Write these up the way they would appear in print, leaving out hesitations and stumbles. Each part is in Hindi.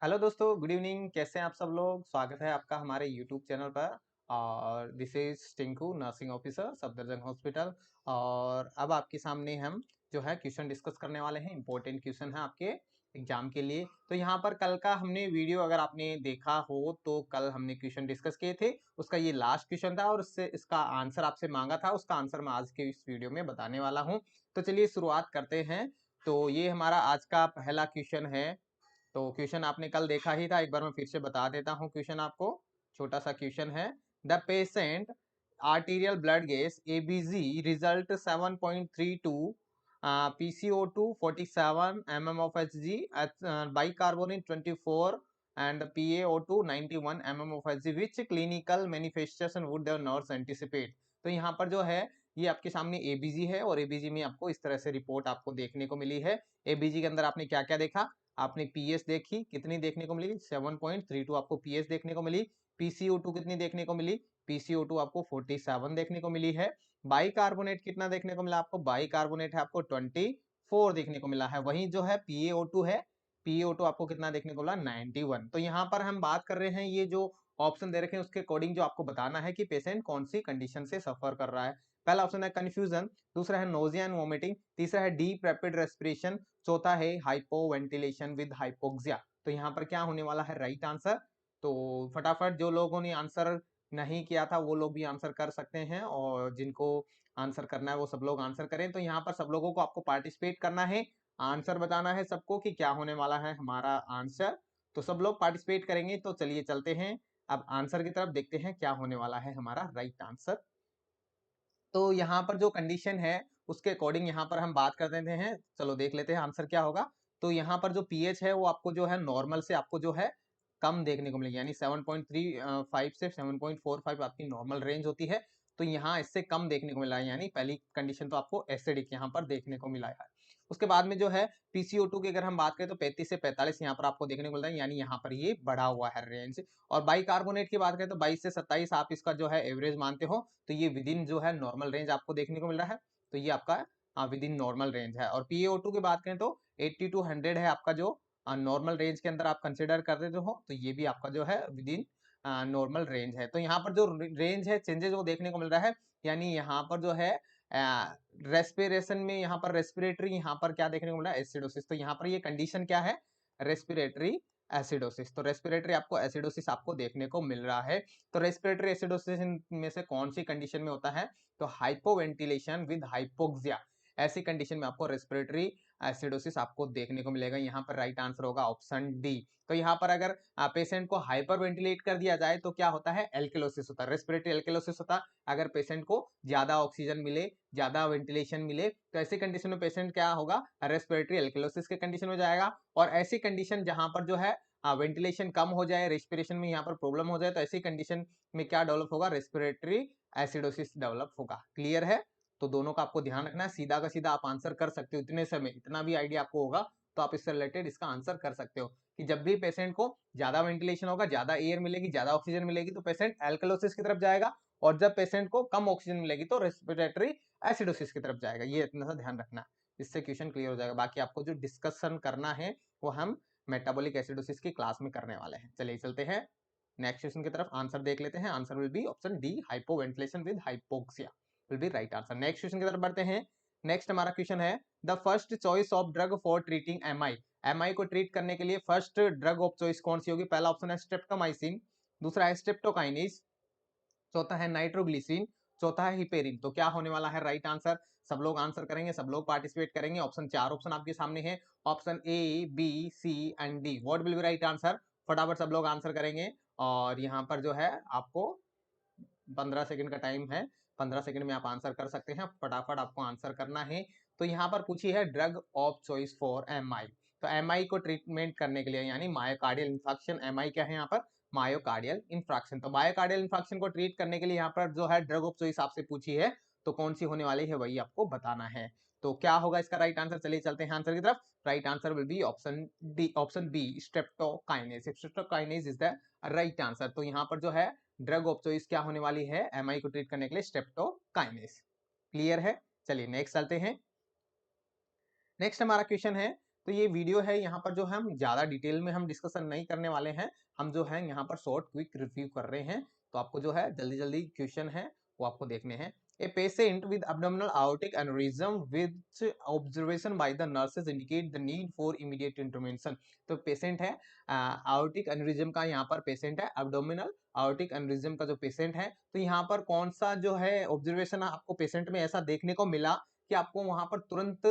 हेलो दोस्तों, गुड इवनिंग। कैसे हैं आप सब लोग? स्वागत है आपका हमारे यूट्यूब चैनल पर। और this is Tinku, nursing officer, Safdarjung hospital. और अब आपके सामने हम जो है क्वेश्चन डिस्कस करने वाले हैं। इंपॉर्टेंट क्वेश्चन है आपके एग्जाम के लिए। तो यहाँ पर कल का हमने वीडियो अगर आपने देखा हो तो कल हमने क्वेश्चन डिस्कस किए थे। उसका ये लास्ट क्वेश्चन था और उससे इसका आंसर आपसे मांगा था। उसका आंसर मैं आज के इस वीडियो में बताने वाला हूँ। तो चलिए शुरुआत करते हैं। तो ये हमारा आज का पहला क्वेश्चन है। तो क्वेश्चन आपने कल देखा ही था, एक बार मैं फिर से बता देता हूँ क्वेश्चन आपको। छोटा सा क्वेश्चन है। The patient arterial blood gas ABG result 7.32 PCO2 47 mm of Hg, bicarbonate 24 and PaO2 91 mm of Hg, which clinical manifestation would the nurse anticipate। तो यहाँ पर जो है ये आपके सामने एबीजी है और एबीजी में आपको इस तरह से रिपोर्ट आपको देखने को मिली है। एबीजी के अंदर आपने क्या क्या देखा? आपने पीएस देखी, कितनी देखने को मिली? 7.32 आपको पीएस देखने को मिली। पीसीओ2 कितनी देखने को मिली? पीसीओ2 आपको 47 देखने को मिली है। बाइकार्बोनेट कितना देखने को मिला आपको? बाइकार्बोनेट है आपको 24 देखने को मिला है। वहीं जो है पीएओ2 है, पीएओ2 आपको कितना देखने को मिला? 91। तो यहाँ पर हम बात कर रहे हैं, ये जो ऑप्शन दे रखे हैं उसके अकॉर्डिंग जो आपको बताना है कि पेशेंट कौन सी कंडीशन से सफर कर रहा है। पहला ऑप्शन है कंफ्यूजन, दूसरा है नोजिया एंड वोमिटिंग, तीसरा है डीप रैपिड रेस्पिरेशन, चौथा है हाइपोवेंटिलेशन विद हाइपोक्सिया। तो यहाँ पर क्या होने वाला है राइट आंसर? तो फटाफट जो लोगों ने आंसर नहीं किया था वो लोग भी आंसर कर सकते हैं, और जिनको आंसर करना है वो सब लोग आंसर करें। तो यहाँ पर सब लोगों को आपको पार्टिसिपेट करना है, आंसर बताना है सबको कि क्या होने वाला है हमारा आंसर। तो सब लोग पार्टिसिपेट करेंगे। तो चलिए चलते हैं अब आंसर की तरफ, देखते हैं क्या होने वाला है हमारा राइट आंसर। तो यहाँ पर जो कंडीशन है उसके अकॉर्डिंग यहाँ पर हम बात कर देते हैं। चलो देख लेते हैं आंसर क्या होगा। तो यहाँ पर जो पीएच है वो आपको जो है नॉर्मल से आपको जो है कम देखने को मिलेगी, यानी 7.35 से 7.45 आपकी नॉर्मल रेंज होती है। तो यहाँ इससे कम देखने को मिला है, यानी पहली कंडीशन तो आपको एसिडिक यहाँ पर देखने को मिला है। उसके बाद में जो है पीसीओ2 की अगर हम बात करें तो 35 से 45 यहाँ पर आपको देखने को मिलता है, यानी यहाँ पर ये बढ़ा हुआ है रेंज। और बाइकार्बोनेट की बात करें तो 22 से 27 आप इसका जो है एवरेज मानते हो, तो ये विद इन जो है नॉर्मल रेंज आपको देखने को मिल रहा है। तो ये आपका विद इन नॉर्मल रेंज है। और पीएओ2 की बात करें तो 80 टू 100 है आपका जो नॉर्मल रेंज के अंदर आप कंसिडर कर रहे हो, तो ये भी आपका जो है विद इन नॉर्मल रेंज है। तो यहाँ पर जो रेंज है चेंजेस वो देखने को मिल रहा है, यानी यहाँ पर जो है रेस्पिरेशन में यहाँ पर रेस्पिरेटरी यहाँ पर क्या देखने को मिल रहा है? एसिडोसिस। तो यहाँ पर ये कंडीशन क्या है? Respiratory acidosis. तो रेस्पिरेटरी आपको एसिडोसिस आपको देखने को मिल रहा है। तो रेस्पिरेटरी एसिडोसिस में से कौन सी कंडीशन में होता है? तो हाइपोवेंटिलेशन विद हाइपोक्सिया, ऐसी कंडीशन में आपको रेस्पिरेटरी एसिडोसिस आपको देखने को मिलेगा। यहाँ पर राइट आंसर होगा ऑप्शन डी। तो यहाँ पर अगर पेशेंट को हाइपर वेंटिलेट कर दिया जाए तो क्या होता है? एल्किलोसिस होता है, रेस्पिरेटरी एल्किलोसिस होता है। अगर पेशेंट को ज्यादा ऑक्सीजन मिले, ज्यादा वेंटिलेशन मिले, तो ऐसी कंडीशन में पेशेंट क्या होगा? रेस्पिरेटरी एल्किलोसिस के कंडीशन में जाएगा। और ऐसी कंडीशन जहां पर जो है वेंटिलेशन कम हो जाए, रेस्पिरेशन में यहाँ पर प्रॉब्लम हो जाए, तो ऐसी कंडीशन में क्या डेवलप होगा? रेस्पिरेटरी एसिडोसिस डेवलप होगा। क्लियर है? तो दोनों का आपको ध्यान रखना है, सीधा का सीधा आप आंसर कर सकते हो। इतने समय इतना भी आइडिया आपको होगा तो आप इससे रिलेटेड इसका आंसर कर सकते हो कि जब भी पेशेंट को ज्यादा वेंटिलेशन होगा, ज्यादा एयर मिलेगी, ज्यादा ऑक्सीजन मिलेगी, तो पेशेंट एल्कलोसिस की तरफ जाएगा। और जब पेशेंट को कम ऑक्सीजन मिलेगी तो रेस्पिरेटरी एसिडोसिस की तरफ जाएगा। ये इतना सा ध्यान रखना है, इससे क्वेश्चन क्लियर हो जाएगा। बाकी आपको जो डिस्कशन करना है वो हम मेटाबॉलिक एसिडोसिस की क्लास में करने वाले हैं। चलिए चलते हैं नेक्स्ट क्वेश्चन की तरफ, आंसर देख लेते हैं। Answer will be option D, hypoventilation with hypoxia will be right answer. Next question की तरफ बढ़ते हैं। नेक्स्ट हमारा क्वेश्चन है the first choice of drug for treating MI. MI को ट्रीट करने के लिए फर्स्ट ड्रग ऑफ चॉइस कौन सी होगी? पहला ऑप्शन है स्ट्रेप्टोमाइसिन, दूसरा है स्ट्रेप्टोकाइनेज, चौथा है नाइट्रोग्लिसरीन, चौथा है हिपेरिन। तो क्या होने वाला है राइट आंसर? सब लोग आंसर करेंगे, सब लोग पार्टिसिपेट करेंगे। ऑप्शन, चार ऑप्शन आपके सामने है, option A, B, C and D. What will be right answer? फटाफट सब लोग आंसर करेंगे। और यहाँ पर जो है आपको 15 सेकंड का टाइम है, 15 सेकंड में आप आंसर कर सकते हैं। फटाफट आपको आंसर करना है। तो यहाँ पर पूछी है drug of choice for MI. तो एमआई को ट्रीटमेंट करने के लिए, यानी मायोकार्डियल इंफाक्शन, एमआई क्या है यहाँ पर? Myocardial infraction. तो मायोकार्डियल इंफ्रैक्शन को ट्रीट करने के लिए यहाँ पर जो है ड्रग ऑफ चॉइस आपसे पूछी है, तो कौन सी होने वाली है वही आपको बताना है। तो क्या होगा इसका राइट आंसर? चलिए चलते हैं आंसर की तरफ। Right answer will be option D, option B, streptokinase. Streptokinase is the right answer. तो यहाँ पर जो है ड्रग ऑफ चॉइस क्या होने वाली है एमआई को ट्रीट करने के लिए? स्ट्रेप्टोकाइनेज। क्लियर है? चलिए नेक्स्ट चलते हैं। नेक्स्ट हमारा क्वेश्चन है तो ये वीडियो है, यहाँ पर जो हम ज्यादा डिटेल में हम डिस्कशन नहीं करने वाले हैं, हम जो है यहाँ पर शॉर्ट क्विक रिव्यू कर रहे हैं। तो आपको जो है जल्दी जल्दी क्वेश्चन है वो आपको देखने हैं। A patient with abdominal aortic aneurysm which observation by the nurses indicate the need for immediate intervention। तो पेशेंट है aortic aneurysm का, यहाँ पर पेशेंट है abdominal aortic aneurysm का जो पेशेंट है, तो यहाँ पर कौन सा जो है ऑब्जर्वेशन आपको पेशेंट में ऐसा देखने को मिला कि आपको वहां पर तुरंत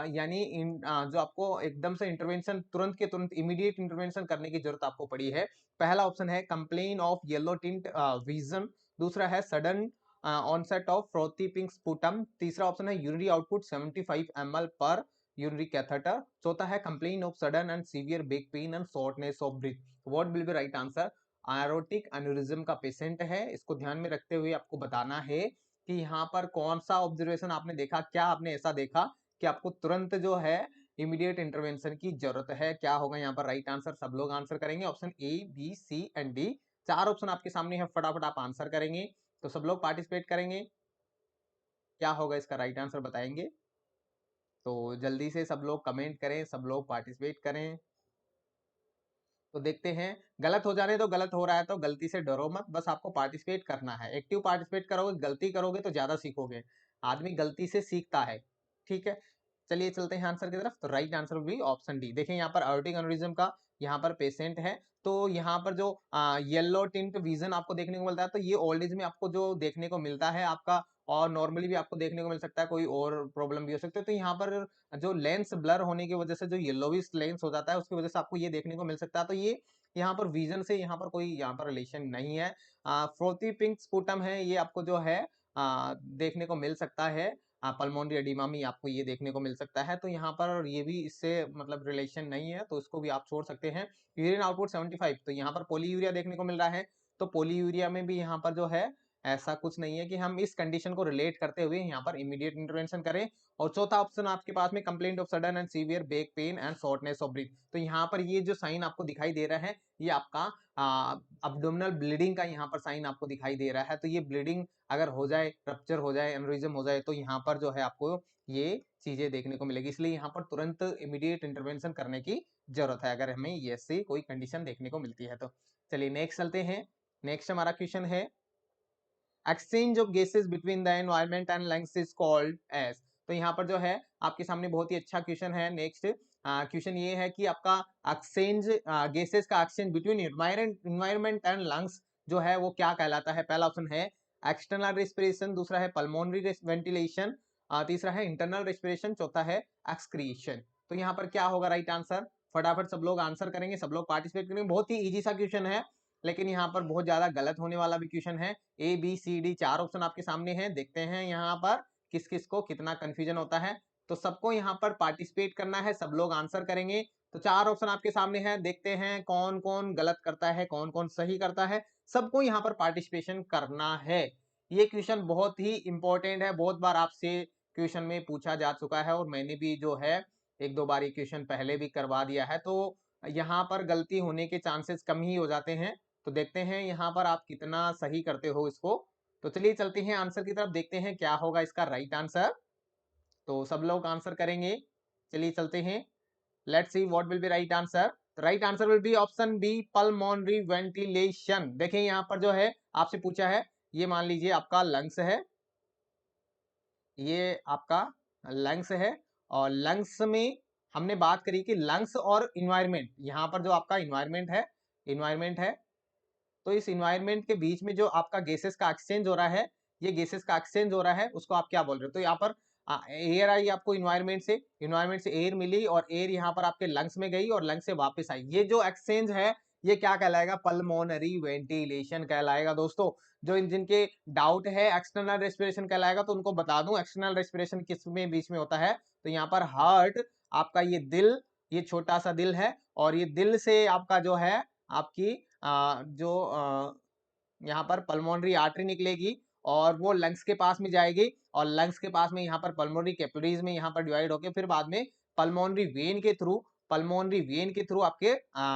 यानी जो आपको एकदम से इंटरवेंशन तुरंत के तुरंत इमीडिएट इंटरवेंशन करने की जरूरत आपको पड़ी है। पहला ऑप्शन है complain of yellow tint vision, दूसरा है sudden onset of frothy pink sputum, तीसरा ऑप्शन है यूरिनरी आउटपुट 75 ml पर यूरिनरी कैथेटर, चौथा है complain of sudden and severe back pain and shortness of breath. What will be right answer? Aortic aneurysm का पेशेंट है, इसको ध्यान में रखते हुए आपको बताना है कि यहाँ पर कौन सा ऑब्जर्वेशन आपने देखा, क्या आपने ऐसा देखा कि आपको तुरंत जो है इमीडिएट इंटरवेंशन की जरूरत है। क्या होगा यहाँ पर राइट आंसर? सब लोग आंसर करेंगे option A, B, C and D. चार ऑप्शन आपके सामने है, फटाफट आप आंसर करेंगे। तो सब लोग पार्टिसिपेट करेंगे, क्या होगा इसका राइट आंसर बताएंगे। तो जल्दी से सब लोग कमेंट करें, सब लोग पार्टिसिपेट करें। तो देखते हैं, गलत हो जाने तो, गलत हो रहा है तो गलती से डरो मत, बस आपको पार्टिसिपेट करना है। एक्टिव पार्टिसिपेट करोगे, गलती करोगे तो ज्यादा सीखोगे। आदमी गलती से सीखता है, ठीक है। चलिए चलते हैं आंसर की तरफ। तो राइट आंसर भी ऑप्शन डी। देखिए यहाँ पर अयोर्टिक एन्युरिज्म का यहाँ पर पेशेंट है, तो यहाँ पर जो येलो टिंट विजन आपको देखने को मिलता है, तो ये ओल्ड एज में आपको जो देखने को मिलता है आपका, और नॉर्मली भी आपको देखने को मिल सकता है, कोई और प्रॉब्लम भी हो सकती है। तो यहाँ पर जो लेंस ब्लर होने की वजह से जो येलोविश लेंस हो जाता है, उसकी वजह से आपको ये देखने को मिल सकता है। तो ये यहाँ पर विजन से यहाँ पर कोई यहाँ पर रिलेशन नहीं है। फ्रोथी पिंक स्पुटम है, ये आपको जो है देखने को मिल सकता है। पल्मोनरी एडिमा में आपको ये देखने को मिल सकता है। तो यहाँ पर ये भी इससे मतलब रिलेशन नहीं है, तो इसको भी आप छोड़ सकते हैं। यूरिन आउटपुट 75, तो यहाँ पर पोलीयूरिया देखने को मिल रहा है, तो पोलीयूरिया में भी यहाँ पर जो है ऐसा कुछ नहीं है कि हम इस कंडीशन को रिलेट करते हुए यहाँ पर इमीडिएट इंटरवेंशन करें। और चौथा ऑप्शन आपके पास में complaint of sudden and severe back pain and shortness of breathe, तो यहाँ पर ये जो साइन आपको दिखाई दे रहा है, ये आपका अब्डोमिनल ब्लीडिंग का यहाँ पर साइन आपको दिखाई दे रहा है। तो ये ब्लीडिंग अगर हो जाए, रप्चर हो जाए, एनोरिज्म हो जाए, तो यहाँ पर जो है आपको ये चीजें देखने को मिलेगी। इसलिए यहाँ पर तुरंत इमीडिएट इंटरवेंशन करने की जरूरत है अगर हमें ये ऐसी कोई कंडीशन देखने को मिलती है। तो चलिए नेक्स्ट चलते हैं। नेक्स्ट हमारा क्वेश्चन है exchange of gases between the environment and lungs is called as. तो यहाँ पर जो है आपके सामने बहुत ही अच्छा क्वेश्चन है। नेक्स्ट क्वेश्चन ये है कि आपका एक्सचेंज गैसेस का exchange between environment and lungs जो है वो क्या कहलाता है? पहला ऑप्शन है एक्सटर्नल रेस्पिरेशन, दूसरा है पल्मोनरी वेंटिलेशन, तीसरा है इंटरनल रेस्पिरेशन, चौथा है एक्सक्रिएशन। तो यहाँ पर क्या होगा राइट आंसर? फटाफट सब लोग आंसर करेंगे, सब लोग पार्टिसिपेट करेंगे। बहुत ही इजी सा क्वेश्चन है, लेकिन यहाँ पर बहुत ज्यादा गलत होने वाला भी क्वेश्चन है। ए, बी, सी, डी चार ऑप्शन आपके सामने हैं, देखते हैं यहाँ पर किस किस को कितना कंफ्यूजन होता है। तो सबको यहाँ पर पार्टिसिपेट करना है, सब लोग आंसर करेंगे। तो चार ऑप्शन आपके सामने है, देखते हैं कौन कौन गलत करता है, कौन कौन सही करता है। सबको यहाँ पर पार्टिसिपेशन करना है। ये क्वेश्चन बहुत ही इंपॉर्टेंट है, बहुत बार आपसे क्वेश्चन में पूछा जा चुका है, और मैंने भी जो है एक दो बार ये क्वेश्चन पहले भी करवा दिया है। तो यहाँ पर गलती होने के चांसेस कम ही हो जाते हैं। तो देखते हैं यहाँ पर आप कितना सही करते हो इसको। तो चलिए चलते हैं आंसर की तरफ, देखते हैं क्या होगा इसका राइट आंसर। तो सब लोग आंसर करेंगे, चलिए चलते हैं। Let's see what will be right answer. Right answer will be option B, pulmonary ventilation. देखिए यहाँ पर जो है आपसे पूछा है, ये मान लीजिए आपका लंग्स है, ये आपका लंग्स है, और लंग्स में हमने बात करी कि लंग्स और इन्वायरमेंट, यहाँ पर जो आपका इन्वायरमेंट है, तो इस इन्वायरमेंट के बीच में जो आपका गैसेस का एक्सचेंज हो रहा है, ये गैसेस का एक्सचेंज हो रहा है, उसको आप क्या बोल रहे हो? तो यहाँ पर एयर आई आपको इन्वायरमेंट से एयर मिली, और एयर यहाँ पर आपके लंग्स में गई और लंग्स से वापस आई। ये जो एक्सचेंज है ये क्या कहलाएगा? पल्मोनरी वेंटिलेशन कहलाएगा। दोस्तों जो जिनके डाउट है एक्सटर्नल रेस्पिरेशन कहलाएगा, तो उनको बता दूं एक्सटर्नल रेस्पिरेशन किस में बीच में होता है। तो यहाँ पर हार्ट, आपका ये दिल, ये छोटा सा दिल है, और ये दिल से आपका जो है आपकी यहाँ पर पल्मोनरी आर्टरी निकलेगी, और वो लंग्स के पास में जाएगी, और लंग्स के पास में यहाँ पर पल्मोनरी कैपिलरीज में यहाँ पर डिवाइड होकर फिर बाद में पल्मोनरी वेन के थ्रू आपके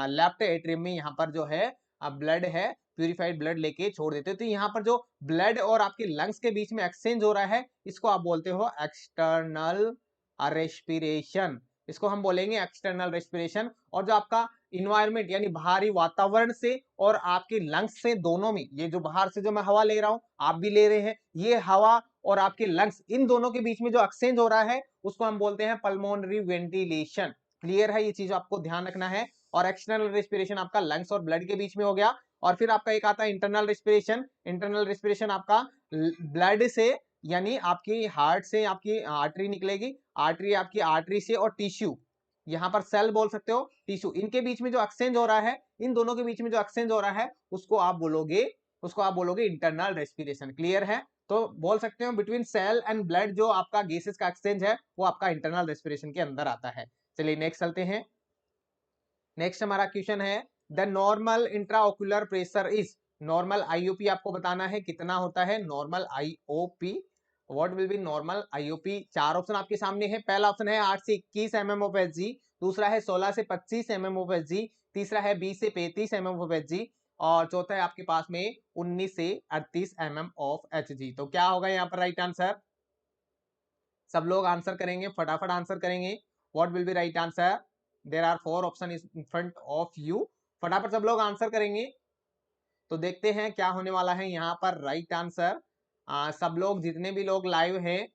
लेफ्ट एट्रियम में यहाँ पर जो है ब्लड है, प्यूरिफाइड ब्लड लेके छोड़ देते हैं। तो यहाँ पर जो ब्लड और आपके लंग्स के बीच में एक्सचेंज हो रहा है, इसको आप बोलते हो एक्सटर्नल रेस्पिरेशन। इसको हम बोलेंगे एक्सटर्नल रेस्पिरेशन। और जो आपका इन्वायरमेंट यानी बाहरी वातावरण से और आपके लंग्स से दोनों में, ये जो बाहर से जो मैं हवा ले रहा हूं आप भी ले रहे हैं, ये हवा और आपके लंग्स इन दोनों के बीच में जो एक्सचेंज हो रहा है उसको हम बोलते हैं पल्मोनरी वेंटिलेशन। क्लियर है, ये चीज आपको ध्यान रखना है। और एक्सटर्नल रेस्पिरेशन आपका लंग्स और ब्लड के बीच में हो गया। और फिर आपका एक आता है इंटरनल रेस्पिरेशन। इंटरनल रेस्पिरेशन आपका ब्लड से यानी आपकी हार्ट से आपकी आर्टरी निकलेगी, आर्टरी आपकी आर्टरी से और टिश्यू, यहां पर सेल बोल सकते हो, टिश्यू, इनके बीच में जो एक्सचेंज हो रहा है, इन दोनों के बीच में जो एक्सचेंज हो रहा है उसको आप बोलोगे इंटरनल रेस्पिरेशन। क्लियर है, तो बोल सकते हो बिटवीन सेल एंड ब्लड जो आपका गैसेस का एक्सचेंज है वो आपका इंटरनल रेस्पिरेशन के अंदर आता है। चलिए नेक्स्ट चलते हैं। नेक्स्ट हमारा क्वेश्चन है the normal intraocular pressure is, normal IOP आपको बताना है कितना होता है normal IOP. What will B normal IOP? चार ऑप्शन आपके सामने है। पहला ऑप्शन है 8 से 21 एमएम ऑफ एचजी, दूसरा है 16 से 25 एमएम ऑफ एचजी, तीसरा है 20 से 35 एमएम ऑफ एचजी, और चौथा है आपके पास में 19 से 38 एमएम ऑफ एचजी। तो क्या होगा यहाँ पर राइट आंसर? सब लोग आंसर करेंगे, फटाफट आंसर करेंगे। What will be right answer? There are 4 option in front of you, फटाफट सब लोग आंसर करेंगे। तो देखते हैं क्या होने वाला है यहाँ पर राइट आंसर। सब लोग जितने भी लोग लाइव हैं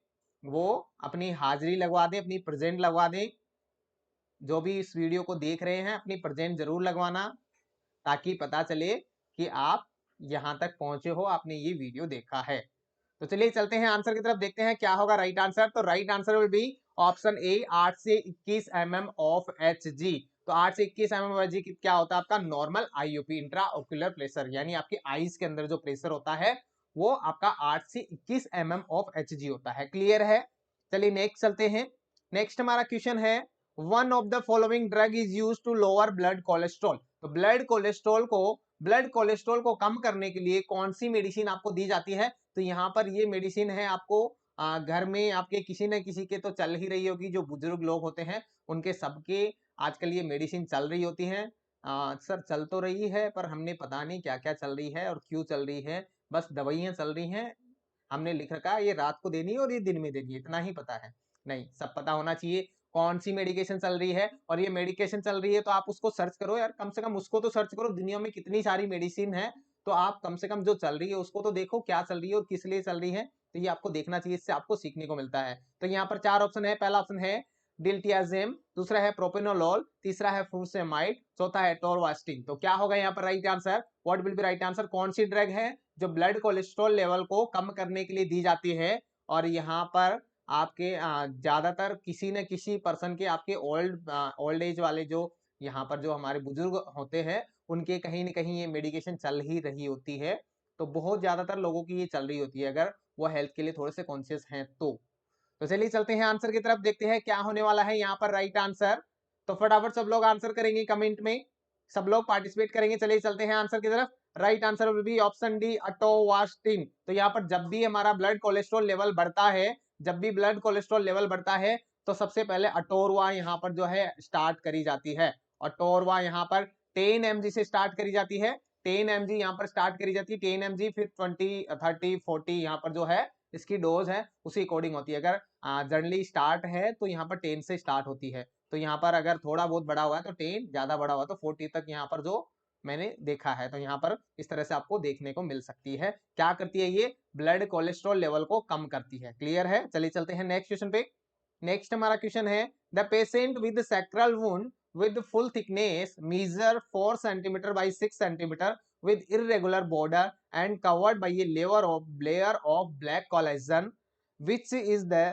वो अपनी हाजिरी लगवा दें, अपनी प्रेजेंट लगवा दें। जो भी इस वीडियो को देख रहे हैं अपनी प्रेजेंट जरूर लगवाना, ताकि पता चले कि आप यहाँ तक पहुंचे हो, आपने ये वीडियो देखा है। तो चलिए चलते हैं आंसर की तरफ, देखते हैं क्या होगा राइट आंसर। तो right answer will be option A 8 से 21 एमएम ऑफ एचजी। तो 8 से 21 एमएम ऑफ एचजी क्या होता है आपका normal IOP, intra ocular pressure, यानी आपकी आईज के अंदर जो प्रेशर होता है वो आपका 8 से 21 एमएम ऑफ एचजी होता है। क्लियर है, चलिए नेक्स्ट चलते हैं। नेक्स्ट हमारा क्वेश्चन है one of the following drug is use to lower blood cholesterol. तो ब्लड कोलेस्ट्रॉल को कम करने के लिए कौन सी मेडिसिन आपको दी जाती है? तो यहाँ पर ये मेडिसिन है आपको घर में आपके किसी न किसी के तो चल ही रही होगी, जो बुजुर्ग लोग होते हैं उनके सबके आजकल ये मेडिसिन चल रही होती है। सर चल तो रही है पर हमने पता नहीं क्या क्या चल रही है और क्यों चल रही है, बस दवाइयां चल रही हैं, हमने लिख रखा है ये रात को देनी है और ये दिन में देनी है, इतना ही पता है। नहीं, सब पता होना चाहिए कौन सी मेडिकेशन चल रही है। और ये मेडिकेशन चल रही है तो आप उसको सर्च करो यार, कम से कम उसको तो सर्च करो, दुनिया में कितनी सारी मेडिसिन है, तो आप कम से कम जो चल रही है उसको तो देखो क्या चल रही है और किस लिए चल रही है। तो ये आपको देखना चाहिए, इससे आपको सीखने को मिलता है। तो यहाँ पर 4 ऑप्शन है। पहला ऑप्शन है डिल्टियाजेम, दूसरा है प्रोपेनोलॉल, तीसरा है फुरसेमाइड, चौथा है टोरवास्टिन। तो क्या होगा यहाँ पर right answer? What will be right answer? कौन सी ड्रग है जो ब्लड कोलेस्ट्रॉल लेवल को कम करने के लिए दी जाती है? और यहाँ पर आपके ज्यादातर किसी न किसी पर्सन के, आपके ओल्ड एज वाले जो यहाँ पर जो हमारे बुजुर्ग होते हैं उनके कहीं न कहीं ये मेडिकेशन चल ही रही होती है। तो बहुत ज्यादातर लोगों की ये चल रही होती है अगर वो हेल्थ के लिए थोड़े से कॉन्शियस हैं तो चलिए चलते हैं आंसर की तरफ, देखते हैं क्या होने वाला है यहाँ पर राइट आंसर। तो फटाफट सब लोग आंसर करेंगे कमेंट में, सब लोग पार्टिसिपेट करेंगे। चलिए चलते हैं आंसर की तरफ। Right answer will be option D atorvastatin. तो यहाँ पर जब भी हमारा ब्लड कोलेस्ट्रॉल लेवल बढ़ता है, जब भी ब्लड कोलेस्ट्रॉल लेवल बढ़ता है तो सबसे पहले अटोरवा यहाँ पर जो है स्टार्ट करी जाती है। अटोरवा यहाँ पर 10 mg से स्टार्ट करी जाती है, 10 mg यहाँ पर स्टार्ट करी जाती है, 10 mg, फिर 20, 30, 40 यहाँ पर जो है इसकी डोज है उसी अकॉर्डिंग होती है। अगर जनरली स्टार्ट है तो यहाँ पर 10 से स्टार्ट होती है, तो यहाँ पर अगर थोड़ा बहुत बड़ा हुआ है तो 10, ज्यादा बड़ा हुआ तो 40 तक यहाँ पर जो मैंने देखा है। तो यहाँ पर इस तरह से आपको देखने को मिल सकती है। क्या करती है ये? ब्लड कोलेस्ट्रॉल लेवल को कम करती है। क्लियर है, चलिए चलते हैं नेक्स्ट क्वेश्चन पे। नेक्स्ट हमारा क्वेश्चन है the patient with sacral wound with full thickness measure 4 centimeter by 6 centimeter with irregular border and covered by a layer of black collagen which is the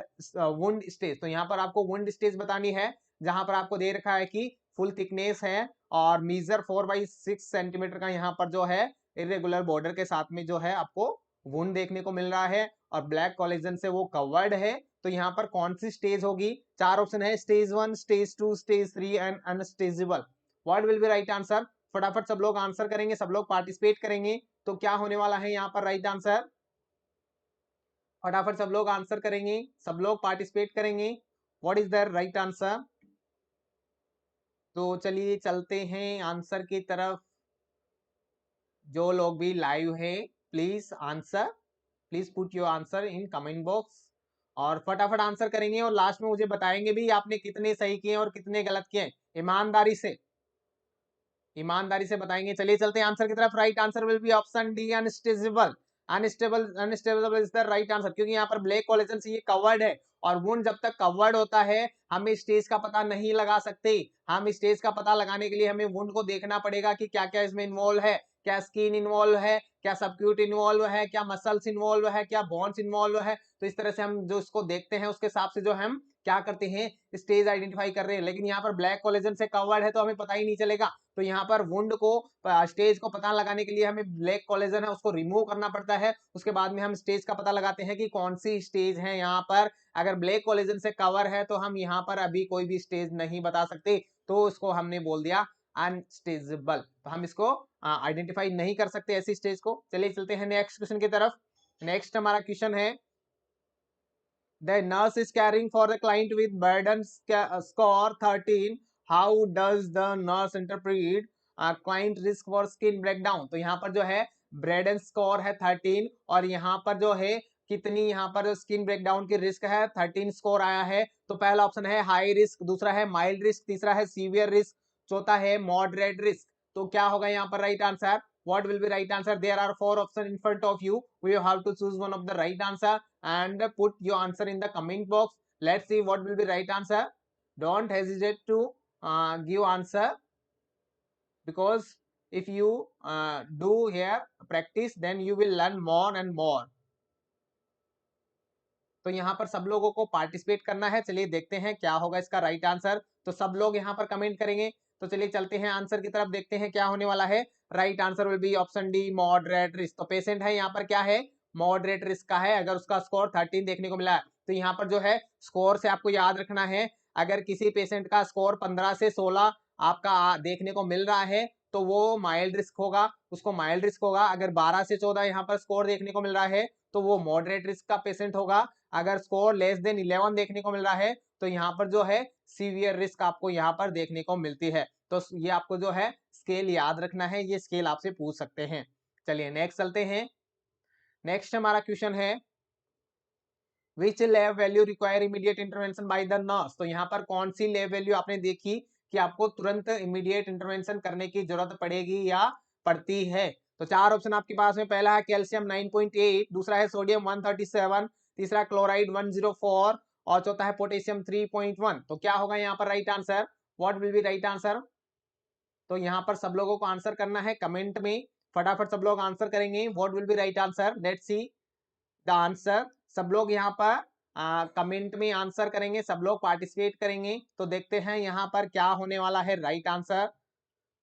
wound stage। तो यहाँ पर आपको wound stage बतानी है, जहां पर आपको दे रखा है कि फुल थिकनेस है और मीजर 4/6 सेंटीमीटर का यहाँ पर जो है इरेगुलर बॉर्डर के साथ में जो है आपको वुंड देखने को मिल रहा है और ब्लैक कोलेजन से वो कवर्ड है। तो यहाँ पर कौन सी स्टेज होगी? 4 ऑप्शन है, stage 1, stage 2, stage 3 and unstageable. What will be right answer? फटाफट सब लोग आंसर करेंगे, सब लोग पार्टिसिपेट करेंगे। तो क्या होने वाला है यहाँ पर राइट आंसर? फटाफट सब लोग आंसर करेंगे, सब लोग पार्टिसिपेट करेंगे। What is the right answer? तो चलिए चलते हैं आंसर की तरफ। जो लोग भी लाइव है please answer, please put your answer in comment box. और फटाफट आंसर करेंगे और लास्ट में मुझे बताएंगे भी आपने कितने सही किए और कितने गलत किए, ईमानदारी से बताएंगे। चलिए चलते हैं आंसर की तरफ। Right answer will be option D, unstable. Unstable is the right answer, क्योंकि यहाँ पर ब्लैक कोलेजन से ये कवर्ड है, और वुंड जब तक कवर्ड होता है हम स्टेज का पता नहीं लगा सकते। हम स्टेज का पता लगाने के लिए हमें वुंड को देखना पड़ेगा कि क्या क्या इसमें इन्वॉल्व है, क्या स्किन इन्वॉल्व है, क्या सबक्यूट इन्वॉल्व है, क्या मसल्स इन्वॉल्व है, क्या बोन्स इन्वॉल्व है। तो इस तरह से हम जो इसको देखते हैं उसके हिसाब से जो हम क्या करते हैं, स्टेज आइडेंटिफाई कर रहे हैं। लेकिन यहाँ पर ब्लैक कोलेजन से कवर्ड है तो हमें पता ही नहीं चलेगा। तो यहाँ पर वुंड को, स्टेज को पता लगाने के लिए हमें ब्लैक कोलेजन है उसको रिमूव करना पड़ता है। उसके बाद में हम स्टेज का पता लगाते हैं कि कौन सी स्टेज है। यहाँ पर अगर ब्लैक कोलेजन से कवर है तो हम यहाँ पर अभी कोई भी स्टेज नहीं बता सकते, तो उसको हमने बोल दिया अनस्टेजेबल। तो हम इसको आइडेंटिफाई नहीं कर सकते ऐसी स्टेज को। चलिए चलते हैं नेक्स्ट क्वेश्चन की तरफ। नेक्स्ट हमारा क्वेश्चन है, the nurse is caring for the client with burden score 13. How does the nurse interpret client risk for skin breakdown? तो यहाँ पर जो है ब्रेडन स्कोर है 13, और यहाँ पर जो है कितनी, यहाँ पर स्किन ब्रेकडाउन की रिस्क है 13 स्कोर आया है। तो पहला ऑप्शन है हाई रिस्क, दूसरा है माइल्ड रिस्क, तीसरा है सीवियर रिस्क, चौथा है मॉडरेट रिस्क। तो क्या होगा यहाँ पर right answer? What will be right answer? There are 4 options in front of you. We have to choose one of the right answer and put your answer in the comment box. Let's see what will be right answer. Don't hesitate to give answer, because if you do here practice, then you will learn more and more. तो यहाँ पर सब लोगों को पार्टिसिपेट करना है। चलिए देखते हैं क्या होगा इसका राइट आंसर। तो सब लोग यहाँ पर कमेंट करेंगे। तो चलिए चलते हैं आंसर की तरफ, देखते हैं क्या होने वाला है। Right answer will be option D, moderate risk. तो पेशेंट है यहाँ पर क्या है, मॉडरेट रिस्क का है। अगर उसका स्कोर 13 देखने को मिला है, तो यहाँ पर जो है स्कोर से आपको याद रखना है, अगर किसी पेशेंट का स्कोर 15 से 16 आपका देखने को मिल रहा है तो वो माइल्ड रिस्क होगा, उसको माइल्ड रिस्क होगा। अगर 12 से 14 यहाँ पर स्कोर देखने को मिल रहा है तो वो मॉडरेट रिस्क का पेशेंट होगा। अगर स्कोर लेस देन 11 देखने को मिल रहा है तो यहाँ पर जो है सीवियर रिस्क आपको यहाँ पर देखने को मिलती है। तो ये आपको जो है स्केल याद रखना है, ये स्केल आपसे पूछ सकते हैं। चलिए नेक्स्ट चलते हैं। नेक्स्ट हमारा क्वेश्चन है, which lab value require immediate intervention by the nurse. तो यहाँ पर कौन सी लैब वैल्यू आपने देखी कि आपको तुरंत इमीडिएट इंटरवेंशन करने की जरूरत पड़ेगी या पड़ती है। तो 4 ऑप्शन आपके पास में, पहला है कैल्शियम 9.8, दूसरा है सोडियम 137, तीसरा क्लोराइड 104, और चौथा है पोटेशियम 3.1। तो क्या होगा यहाँ पर right answer? What will be right answer? तो यहाँ पर सब लोगों को आंसर करना है कमेंट में, फटाफट सब लोग आंसर करेंगे। What will be right answer? Let's see the answer. सब लोग यहाँ पर कमेंट में आंसर करेंगे, सब लोग पार्टिसिपेट करेंगे। तो देखते हैं यहाँ पर क्या होने वाला है राइट आंसर।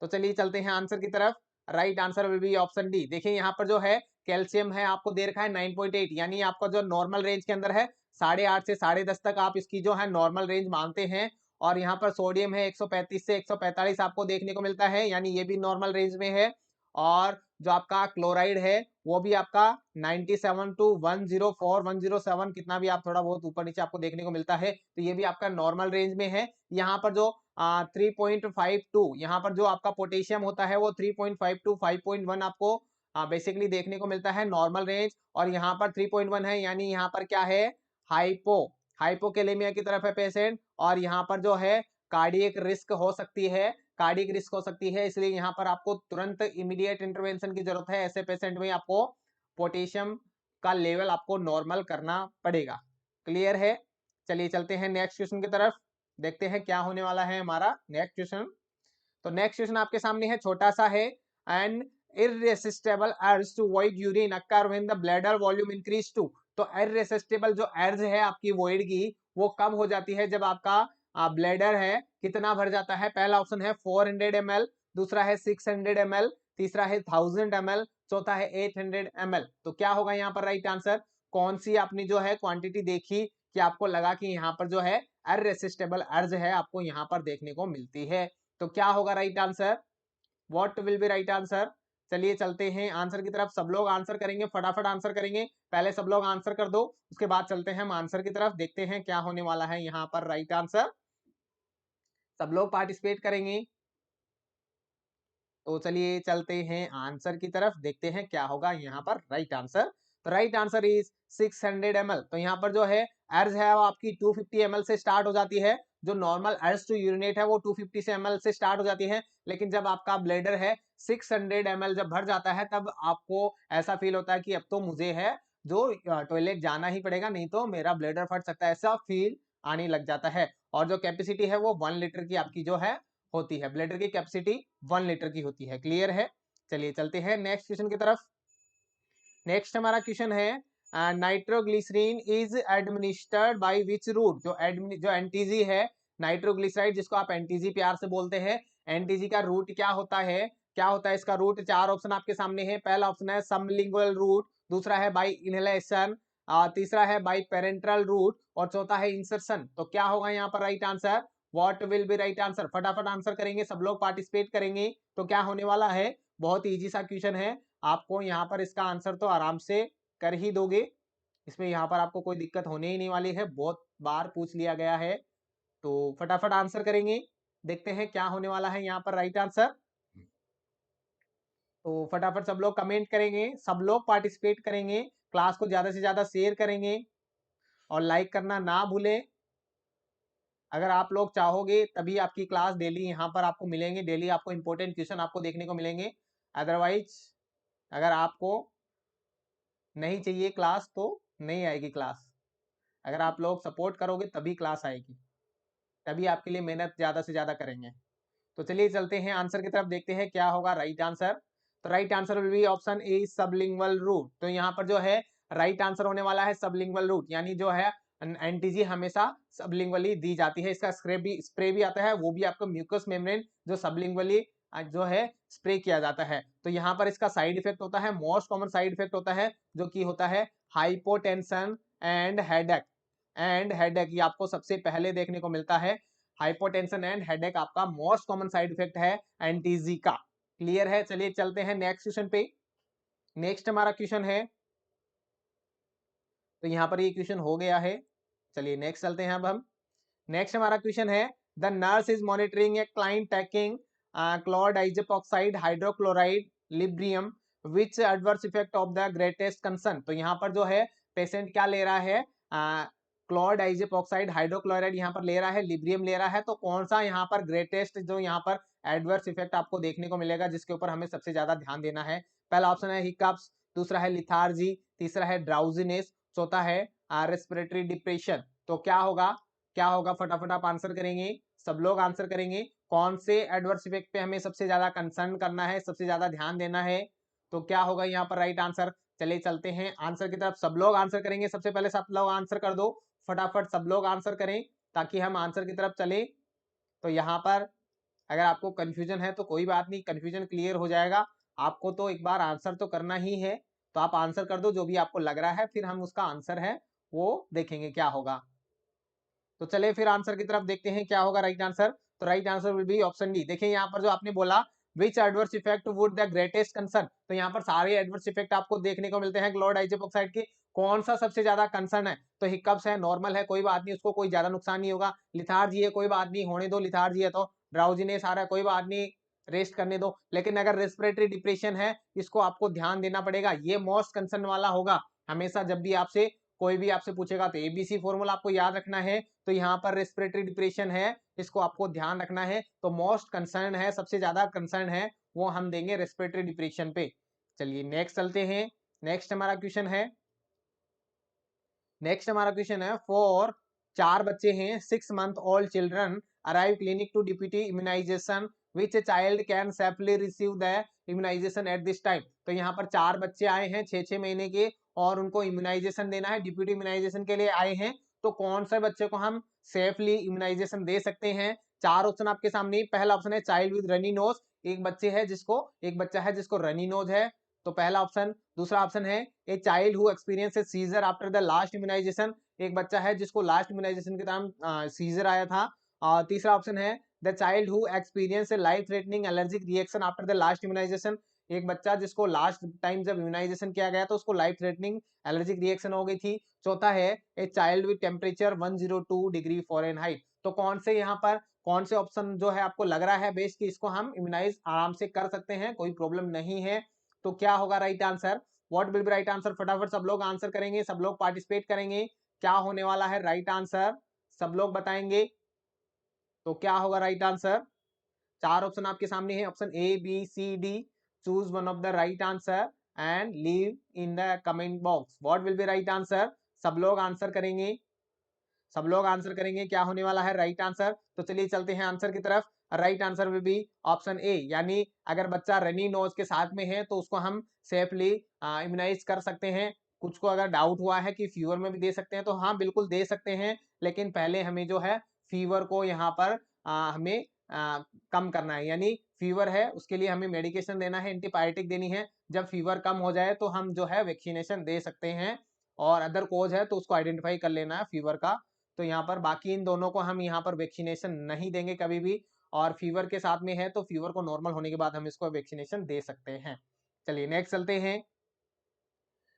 तो चलिए चलते हैं आंसर की तरफ। Right answer will be option D. देखिए यहाँ पर जो है कैल्शियम है आपको दे रखा है 9.8, यानी आपका जो नॉर्मल रेंज के अंदर है, 8.5 से 10.5 तक आप इसकी जो है नॉर्मल रेंज मानते हैं। और यहाँ पर सोडियम है 135 से 145 आपको देखने को मिलता है, यानी ये भी नॉर्मल रेंज में है। और जो आपका क्लोराइड है वो भी आपका 97 टू 104 107, कितना भी आप थोड़ा बहुत ऊपर नीचे आपको देखने को मिलता है, तो ये भी आपका नॉर्मल रेंज में है। यहाँ पर जो 3.52 यहाँ पर जो आपका पोटेशियम होता है वो 3.52 5.1 आपको बेसिकली देखने को मिलता है नॉर्मल रेंज। और यहाँ पर 3.1 है, यानी यहाँ पर क्या है, हाइपोकेलेमिया की तरफ है पेशेंट। और यहाँ पर जो है कार्डियक रिस्क हो सकती है, कार्डियक रिस्क हो सकती है, इसलिए यहाँ पर आपको तुरंत इमीडिएट इंटरवेंशन की जरूरत है। ऐसे पेशेंट में आपको पोटेशियम का लेवल आपको नॉर्मल करना पड़ेगा। क्लियर है? चलिए चलते हैं नेक्स्ट क्वेश्चन की तरफ, देखते हैं क्या होने वाला है हमारा नेक्स्ट क्वेश्चन। तो नेक्स्ट क्वेश्चन आपके सामने है, छोटा सा है। And irresistible urge to void urine occur when the bladder volume increase to। तो irresistible जो अर्ज है आपकी वॉइड की, वो कब हो जाती है? जब आपका ब्लैडर है कितना भर जाता है। पहला ऑप्शन है 400 ml, दूसरा है 600 ml, तीसरा है 1000 ml, चौथा है 800 ml। तो क्या होगा यहाँ पर राइट आंसर? कौन सी आपने जो है क्वांटिटी देखी कि आपको लगा कि यहाँ पर जो है अनरेसिस्टेबल अर्ज है आपको यहाँ पर देखने को मिलती है? तो क्या होगा right answer? What will be right answer? चलिए चलते हैं आंसर की तरफ, सब लोग आंसर करेंगे, फटाफट आंसर करेंगे। पहले सब लोग आंसर कर दो, उसके बाद चलते हैं हम आंसर की तरफ, देखते हैं क्या होने वाला है यहाँ पर राइट आंसर। सब लोग पार्टिसिपेट करेंगे। तो चलिए चलते हैं आंसर की तरफ, देखते हैं क्या होगा यहाँ पर राइट आंसर। तो राइट आंसर इज 600 ml। तो यहाँ पर जो है अर्ज है वो आपकी 250 ml से स्टार्ट हो जाती है, जो नॉर्मल अर्ज टू यूरिनेट है वो 250 से ml से स्टार्ट हो जाती है, लेकिन जब आपका ब्लेडर है 600 ml जब भर जाता है तब आपको ऐसा फील होता है कि अब तो मुझे है जो टॉयलेट जाना ही पड़ेगा, नहीं तो मेरा ब्लेडर फट सकता है, ऐसा फील आने लग जाता है। और जो कैपेसिटी है वो 1 लीटर की आपकी जो है होती है, ब्लेडर की कैपेसिटी 1 लीटर की होती है। क्लियर है? चलिए चलते हैं नेक्स्ट क्वेश्चन की तरफ। नेक्स्ट हमारा क्वेश्चन है nitroglycerin is administered by which route. जो एनटीजी है नाइट्रोग्लिसराइड, जिसको आप एनटीजी प्यार से बोलते हैं, एनटीजी का रूट क्या होता है? क्या होता है इसका रूट? चार ऑप्शन आपके सामने है। पहला ऑप्शन है सबलिंगुअल रूट, दूसरा है बाय इनहेलेशन, तीसरा है बाय पेरेंट्रल रूट और चौथा है इंसर्शन। तो क्या होगा यहाँ पर right answer? What will be right answer? फटाफट आंसर करेंगे, सब लोग पार्टिसिपेट करेंगे। तो क्या होने वाला है? बहुत इजी सा क्वेश्चन है, आपको यहाँ पर इसका आंसर तो आराम से कर ही दोगे, इसमें यहाँ पर आपको कोई दिक्कत होने ही नहीं वाली है, बहुत बार पूछ लिया गया है। तो फटाफट आंसर करेंगे, देखते हैं क्या होने वाला है यहाँ पर राइट आंसर। तो फटाफट सब लोग कमेंट करेंगे, सब लोग पार्टिसिपेट करेंगे, क्लास को ज्यादा से ज्यादा शेयर करेंगे और लाइक करना ना भूलें। अगर आप लोग चाहोगे तभी आपकी क्लास डेली यहाँ पर आपको मिलेंगे, डेली आपको इंपॉर्टेंट क्वेश्चन आपको देखने को मिलेंगे। अदरवाइज अगर आपको नहीं चाहिए क्लास तो नहीं आएगी क्लास। अगर आप लोग सपोर्ट करोगे तभी क्लास आएगी, तभी आपके लिए मेहनत ज्यादा से ज्यादा करेंगे। तो चलिए चलते हैं आंसर की तरफ, देखते हैं क्या होगा राइट आंसर। तो right answer will be option A sublingual route. तो यहाँ पर जो है राइट आंसर होने वाला है सबलिंगुअल रूट, यानी जो है एंटीजी हमेशा सबलिंगुअली दी जाती है। इसका स्प्रे भी आता है, वो भी आपको म्यूकस मेम्ब्रेन जो सबलिंगुअली जो है स्प्रे किया जाता है। तो यहाँ पर इसका साइड इफेक्ट होता है, मोस्ट कॉमन साइड इफेक्ट होता है जो कि होता है हाइपोटेंशन एंड हेडेक। ये आपको सबसे पहले देखने को मिलता है। हाइपोटेंशन एंड हेडेक आपका मोस्ट कॉमन साइड इफेक्ट है एंटीजी का। क्लियर है? चलिए चलते हैं नेक्स्ट क्वेश्चन पे। नेक्स्ट हमारा क्वेश्चन है, तो यहाँ पर ये क्वेश्चन हो गया है, चलिए नेक्स्ट चलते हैं अब हम। नेक्स्ट हमारा क्वेश्चन है the nurse is monitoring a client taking chlordiazepoxide hydrochloride लिब्रियम which adverse effect of the greatest concern. तो यहाँ पर जो है पेशेंट क्या ले रहा है? क्लोरडाइजेपोक्साइड हाइड्रोक्लोराइड यहाँ पर ले रहा है, लिब्रियम ले रहा है। तो कौन सा यहाँ पर ग्रेटेस्ट जो यहाँ पर एडवर्स इफेक्ट आपको देखने को मिलेगा, जिसके ऊपर हमें सबसे ज्यादा ध्यान देना है? पहला ऑप्शन है हिकअप्स, दूसरा है लिथार्जी, तीसरा है ड्राउजीनेस, चौथा है रेस्पिरेटरी डिप्रेशन। तो क्या होगा? क्या होगा? फटाफट आप आंसर करेंगे, सब लोग आंसर करेंगे। कौन से एडवर्स इफेक्ट पे हमें सबसे ज्यादा कंसर्न करना है, सबसे ज्यादा ध्यान देना है? तो क्या होगा यहाँ पर राइट आंसर? चलिए चलते हैं आंसर की तरफ, सब लोग आंसर करेंगे। सबसे पहले सब लोग आंसर कर दो, फटाफट सब लोग आंसर करें ताकि हम आंसर की तरफ चले। तो यहाँ पर अगर आपको कंफ्यूजन है तो कोई बात नहीं, कंफ्यूजन क्लियर हो जाएगा। आपको तो एक बार आंसर तो करना ही है, तो आप आंसर कर दो जो भी आपको लग रहा है, फिर हम उसका आंसर है वो देखेंगे क्या होगा। तो चले फिर आंसर की तरफ देखते हैं क्या होगा राइट आंसर। तो right answer will be option D. देखिए यहाँ पर जो आपने बोला which adverse effect would the greatest concern, तो यहाँ पर सारे एडवर्स इफेक्ट आपको देखने को मिलते हैं क्लोरडाइजेपोक्साइड के। कौन सा सबसे ज्यादा कंसर्न है? तो हिकअप्स है, नॉर्मल है, कोई बात नहीं, उसको कोई ज्यादा नुकसान नहीं होगा। लिथार्जी है, कोई बात नहीं, होने दो, लिथार्जी है तो। ड्राउजीनेस आ रहा है, कोई बात नहीं, रेस्ट करने दो। लेकिन अगर रेस्पिरेटरी डिप्रेशन है, इसको आपको ध्यान देना पड़ेगा, ये मोस्ट कंसर्न वाला होगा। हमेशा जब भी आपसे कोई भी आपसे पूछेगा तो एबीसी फॉर्मूला आपको याद रखना है। तो यहाँ पर रेस्पिरेटरी डिप्रेशन है, इसको आपको ध्यान रखना है। तो मोस्ट कंसर्न है, सबसे ज्यादा कंसर्न है वो हम देंगे रेस्पिरेटरी डिप्रेशन पे। चलिए नेक्स्ट चलते हैं। नेक्स्ट हमारा क्वेश्चन है, फॉर चार बच्चे हैं, 6 month old children arrive clinic to deputy immunization, which child can safely receive the immunization at this time। तो यहाँ पर चार बच्चे आए हैं 6-6 महीने के और उनको इम्यूनाइजेशन देना है, डिप्यूटी इम्यूनाइजेशन के लिए आए हैं। तो कौन से बच्चे को हम सेफली इम्यूनाइजेशन दे सकते हैं? चार ऑप्शन आपके सामने। पहला ऑप्शन है चाइल्ड विद रनी नोज, एक बच्चा है जिसको रनी नोज है, तो पहला ऑप्शन। दूसरा ऑप्शन है a child who experiences seizure after the last immunization, एक बच्चा है जिसको लास्ट इम्यूनाइजेशन के दौरान सीजर आया था। और तीसरा ऑप्शन है the child who experience life threatening allergic reaction after the last immunization, एक बच्चा जिसको लास्ट टाइम जब इम्यूनाइजेशन किया गया तो उसको लाइफ थ्रेटनिंग एलर्जिक रिएक्शन हो गई थी। चौथा है a child with temperature 102 degree Fahrenheit. तो कौन से यहाँ पर कौन से ऑप्शन जो है आपको लग रहा है बेस्ट कि इसको हम इम्यूनाइज आराम से कर सकते हैं, कोई प्रॉब्लम नहीं है? तो क्या होगा right answer? What will be right answer? फटाफट सब लोग आंसर करेंगे, सब लोग पार्टिसिपेट करेंगे। क्या होने वाला है राइट आंसर? सब लोग बताएंगे तो क्या होगा राइट आंसर? चार ऑप्शन आपके सामने है, option A B C D. Choose one of the right answer and leave in the comment box. What will be right answer? सब लोग आंसर करेंगे, सब लोग आंसर करेंगे। क्या होने वाला है राइट आंसर? तो चलिए चलते हैं आंसर की तरफ। Right answer will be option A, यानी अगर बच्चा रनी नोज के साथ में है तो उसको हम सेफली इम्यूनाइज कर सकते हैं। कुछ को अगर डाउट हुआ है कि फीवर में भी दे सकते हैं, तो हाँ बिल्कुल दे सकते हैं, लेकिन पहले हमें जो है फीवर को यहाँ पर हमें कम करना है। यानी फीवर है उसके लिए हमें मेडिकेशन देना है, एंटीबायोटिक देनी है। जब फीवर कम हो जाए तो हम जो है वैक्सीनेशन दे सकते हैं, और अदर कोज है तो उसको आइडेंटिफाई कर लेना है फीवर का। तो यहाँ पर बाकी इन दोनों को हम यहाँ पर वैक्सीनेशन नहीं देंगे कभी भी, और फीवर के साथ में है तो फीवर को नॉर्मल होने के बाद हम इसको वैक्सीनेशन दे सकते हैं। चलिए नेक्स्ट चलते हैं।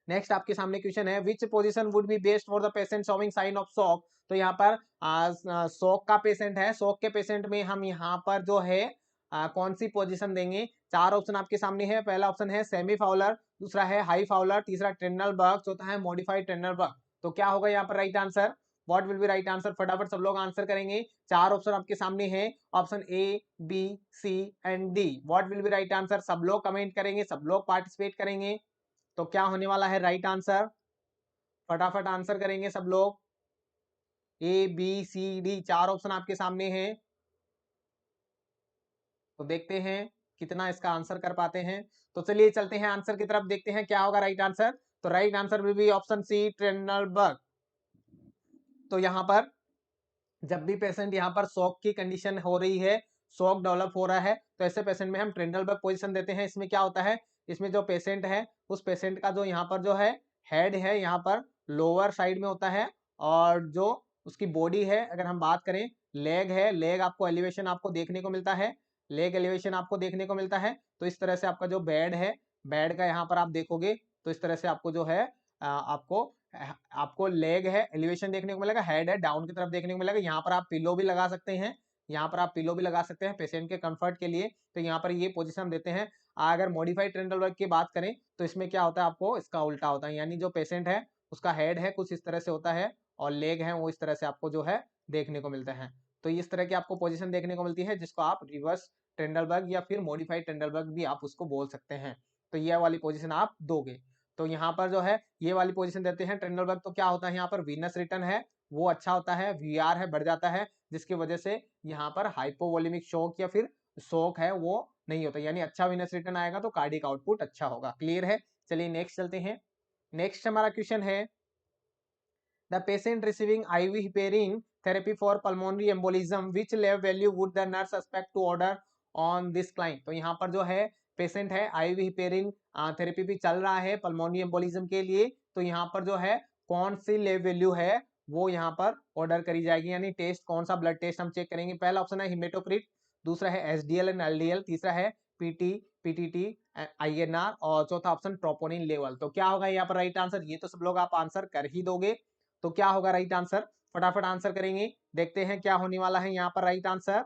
नेक्स्ट आपके सामने क्वेश्चन है, which position would be best for the patient showing sign of shock? तो यहाँ पर शॉक का पेशेंट है, शॉक के पेशेंट में हम यहाँ पर जो है कौन सी पोजीशन देंगे? चार ऑप्शन आपके सामने है। पहला ऑप्शन है सेमी फाउलर, दूसरा है हाई फाउलर, तीसरा ट्रेनल-बर्ग, चौथा है मॉडिफाइड ट्रेनल-बर्ग। तो क्या होगा यहाँ पर right answer? What will be right answer? फटाफट सब लोग आंसर करेंगे। चार ऑप्शन आपके सामने है, option A B C and D. What will be right answer? सब लोग कमेंट करेंगे, सब लोग पार्टिसिपेट करेंगे। तो क्या होने वाला है राइट आंसर? फटाफट आंसर करेंगे सब लोग। ए बी सी डी चार ऑप्शन आपके सामने हैं, तो देखते हैं कितना इसका आंसर कर पाते हैं। तो चलिए चलते हैं आंसर की तरफ, देखते हैं क्या होगा राइट आंसर। तो right answer will be option C Trendelenburg. तो यहाँ पर जब भी पेशेंट यहाँ पर शॉक की कंडीशन हो रही है, शॉक डेवलप हो रहा है, तो ऐसे पेशेंट में हम ट्रेनल-बर्ग पोजीशन देते हैं। इसमें क्या होता है, इसमें जो पेशेंट है उस पेशेंट का जो यहाँ पर जो है हेड है यहाँ पर लोअर साइड में होता है, और जो उसकी बॉडी है अगर हम बात करें, लेग है, लेग आपको एलिवेशन आपको देखने को मिलता है, लेग एलिवेशन आपको देखने को मिलता है। तो इस तरह से आपका जो बेड है, बेड का यहाँ पर आप देखोगे तो इस तरह से आपको जो है आपको लेग है एलिवेशन देखने को मिलेगा, हेड है डाउन की तरफ देखने को मिलेगा। यहाँ पर आप पिलो भी लगा सकते हैं, यहाँ पर आप पिलो भी लगा सकते हैं पेशेंट के कंफर्ट के लिए। तो यहाँ पर ये पोजीशन देते हैं। अगर मॉडिफाइड ट्रेनल-बर्ग की बात करें तो इसमें क्या होता है, आपको इसका उल्टा होता है, यानी जो पेशेंट है उसका हेड है कुछ इस तरह से होता है, और लेग है वो इस तरह से आपको जो है देखने को मिलता है। तो इस तरह की आपको पोजीशन देखने को मिलती है, जिसको आप रिवर्स ट्रेनल-बर्ग या फिर मॉडिफाइड ट्रेनल-बर्ग भी आप उसको बोल सकते हैं। तो ये वाली पोजीशन आप दोगे। तो यहाँ पर जो है ये वाली पोजीशन देते हैं ट्रेनल-बर्ग। तो क्या होता है, यहाँ पर वीनस रिटर्न है वो अच्छा होता है, वीआर है बढ़ जाता है, जिसकी वजह से यहाँ पर हाइपोवोलेमिक शॉक या फिर शॉक है वो नहीं होता, यानी अच्छा वीनस रिटर्न आएगा तो कार्डिक आउटपुट अच्छा होगा। क्लियर है? चलिए नेक्स्ट चलते हैं। नेक्स्ट हमारा क्वेश्चन है, the patient receiving IV heparin therapy for pulmonary embolism, which lab value would the nurse expect to order on this client? तो यहाँ पर जो है पेशेंट है आईवी हेपेरिन थेरेपी भी चल रहा है पल्मोनरी एम्बोलिज्म के लिए। तो यहाँ पर जो है कौन सी लैब वैल्यू है वो यहाँ पर ऑर्डर करी जाएगी, यानी टेस्ट कौन सा ब्लड टेस्ट हम चेक करेंगे। पहला ऑप्शन है हिमेटोक्रिट, दूसरा है एसडीएल एंड एलडीएल, तीसरा है पीटी पीटीटी आईएनआर, और चौथा ऑप्शन ट्रोपोनिन लेवल। तो क्या होगा यहाँ पर राइट आंसर? ये तो सब लोग आप आंसर कर ही दोगे, तो क्या होगा राइट आंसर? फटाफट आंसर करेंगे, देखते हैं क्या होने वाला है यहाँ पर राइट आंसर।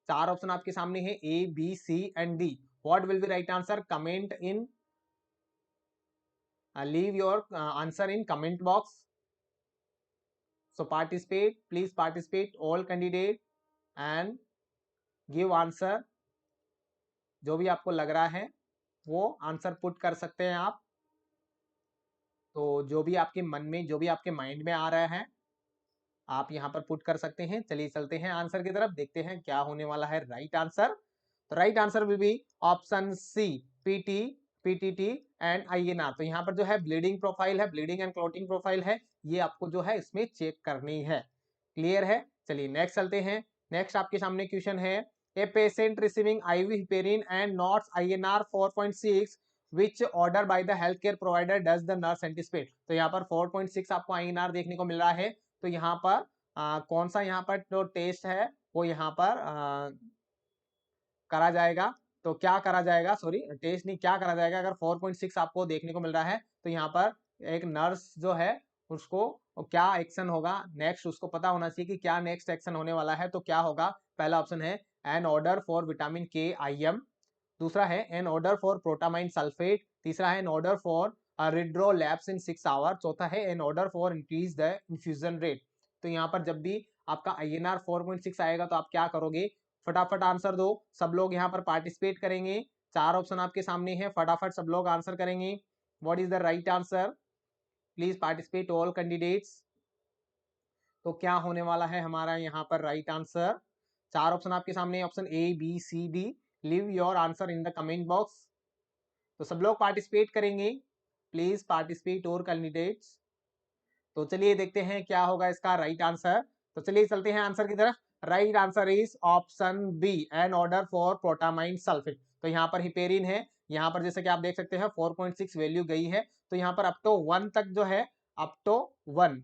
चार ऑप्शन आपके सामने है, A B C and D. What will be right answer? Comment in, leave your answer in comment box. So participate, please participate all candidate and give answer. जो भी आपको लग रहा है वो आंसर पुट कर सकते हैं आप। तो जो भी आपके मन में, जो भी आपके माइंड में आ रहा है आप यहाँ पर पुट कर सकते हैं। चलिए चलते हैं आंसर की तरफ, देखते हैं क्या होने वाला है राइट आंसर। तो right answer will be option C PT PTT and INR. तो यहाँ पर जो है ब्लीडिंग प्रोफाइल है, ब्लीडिंग एंड क्लॉटिंग प्रोफाइल है, ये आपको जो है इसमें चेक करनी है। क्लियर है? चलिए नेक्स्ट चलते हैं। नेक्स्ट आपके सामने क्वेश्चन है, a patient receiving IV heparin and notes INR 4.6 which order by the healthcare provider does the nurse anticipate? तो यहाँ पर 4.6 आपको आईएनआर देखने को मिल रहा है। तो यहाँ पर कौन सा यहाँ पर जो टेस्ट है वो यहाँ पर करा जाएगा। तो क्या करा जाएगा, सॉरी टेस्ट नहीं, क्या करा जाएगा? अगर 4.6 आपको देखने को मिल रहा है तो यहाँ पर एक नर्स जो है उसको क्या एक्शन होगा नेक्स्ट, उसको पता होना चाहिए कि क्या नेक्स्ट एक्शन होने वाला है। तो क्या होगा? पहला ऑप्शन है an order for vitamin K IM, दूसरा है an order for protamine sulfate, तीसरा है an order for withdraw labs in 6 hour. चौथा है in order for increase the infusion rate. तो यहाँ पर जब भी आपका INR 4.6 आएगा तो आप क्या करोगे, फटाफट आंसर दो। सब लोग यहाँ पर पार्टिसिपेट करेंगे। 4 ऑप्शन आपके सामने है, फटाफट सब लोग आंसर करेंगे। What is the right answer? Please participate all candidates. तो क्या होने वाला है हमारा यहाँ पर राइट आंसर? 4 ऑप्शन आपके सामने, option A B C D। Leave your answer in the comment box. तो सब लोग पार्टिसिपेट करेंगे, प्लीज पार्टिसिपेट और कैंडिडेट्स। तो चलिए देखते हैं क्या होगा इसका राइट आंसर। तो चलिए चलते हैं आंसर की तरफ। Right answer is option B, an order for protamine sulfate. तो यहाँ पर हिपेरिन है, यहाँ पर जैसे कि आप देख सकते हैं 4.6 वैल्यू गई है, तो यहाँ पर अप टू 1 तक जो है, अप टू 1,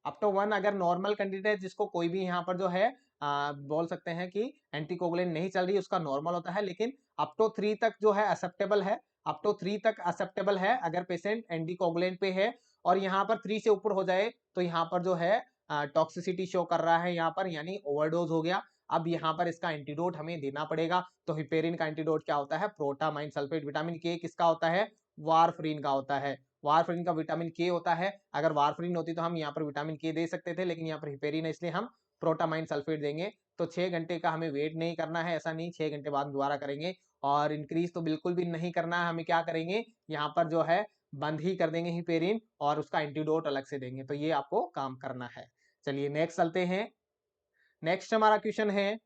अप टू 1 अगर नॉर्मल कैंडिडेट है जिसको कोई भी यहाँ पर जो है बोल सकते हैं कि एंटीकोगुलेंट नहीं चल रही, उसका नॉर्मल होता है। लेकिन अप टू 3 तक जो है एक्सेप्टेबल है, अप टू 3 तक एक्सेप्टेबल है अगर पेशेंट एंटीकोगुलेंट पे है। और यहाँ पर 3 से ऊपर हो जाए तो यहाँ पर जो है टॉक्सिसिटी शो कर रहा है यहाँ पर, यानी ओवरडोज हो गया। अब यहाँ पर इसका एंटीडोट हमें देना पड़ेगा। तो हिपेरिन का एंटीडोट क्या होता है? Protamine sulphate. विटामिन के किसका होता है? वारफरीन का होता है। वारफरीन का विटामिन के होता है। अगर वारफरीन होती तो हम यहाँ पर विटामिन के दे सकते थे, लेकिन यहाँ पर हिपेरिन है इसलिए हम प्रोटामाइन सल्फेट देंगे। तो 6 घंटे का हमें वेट नहीं करना है, ऐसा नहीं 6 घंटे बाद दोबारा करेंगे। और इंक्रीज तो बिल्कुल भी नहीं करना है, हमें क्या करेंगे यहाँ पर जो है बंद ही कर देंगे हिपेरिन और उसका एंटीडोट अलग से देंगे। तो ये आपको काम करना है। चलिए नेक्स्ट चलते हैं। नेक्स्ट हमारा क्वेश्चन है,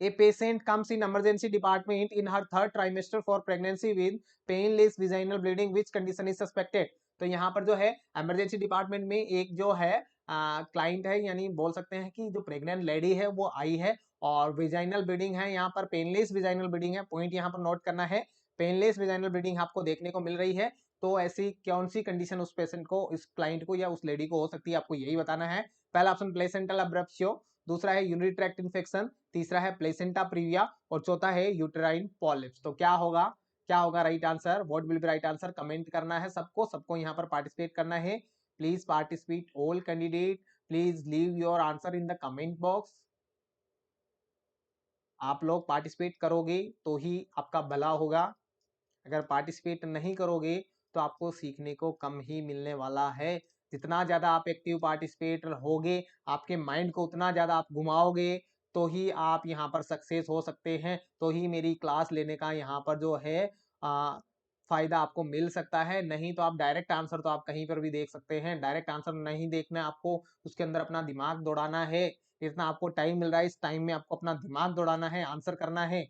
A patient comes in emergency department in her third trimester for pregnancy with painless vaginal bleeding. Which condition is suspected? तो यहाँ पर जो है इमरजेंसी डिपार्टमेंट में एक जो है क्लाइंट है, यानी बोल सकते हैं कि जो प्रेग्नेंट लेडी है वो आई है और वेजाइनल ब्लीडिंग है, यहाँ पर पेनलेस वेजाइनल ब्लीडिंग है। पॉइंट यहाँ पर नोट करना है, पेनलेस वेजाइनल ब्लीडिंग आपको देखने को मिल रही है। तो ऐसी कौन सी कंडीशन उस पेशेंट को, इस क्लाइंट को या उस लेडी को हो सकती है, आपको यही बताना है। पहला ऑप्शन प्लेसेंटल अब्रप्शियो, दूसरा है यूरिनरी ट्रैक्ट इन्फेक्शन, तीसरा है प्लेसेंटा प्रीविया और चौथा है यूटेराइन पॉलिप्स। तो क्या होगा, क्या होगा right answer? What will be right answer? Comment करना है सबको, सबको यहाँ पर पार्टिसिपेट करना है। Please participate all candidate, please leave your answer in the comment box. आप लोग पार्टिसिपेट करोगे तो ही आपका भला होगा, अगर पार्टिसिपेट नहीं करोगे तो आपको सीखने को कम ही मिलने वाला है। जितना ज्यादा आप एक्टिव पार्टिसिपेट होगे, आपके माइंड को उतना ज्यादा आप घुमाओगे, तो ही आप यहाँ पर सक्सेस हो सकते हैं, तो ही मेरी क्लास लेने का यहाँ पर जो है फायदा आपको मिल सकता है। नहीं तो आप डायरेक्ट आंसर तो आप कहीं पर भी देख सकते हैं, डायरेक्ट आंसर नहीं देखना आपको, उसके अंदर अपना दिमाग दौड़ाना है। इतना आपको टाइम मिल रहा है, इस टाइम में आपको अपना दिमाग दौड़ाना है, आंसर करना है।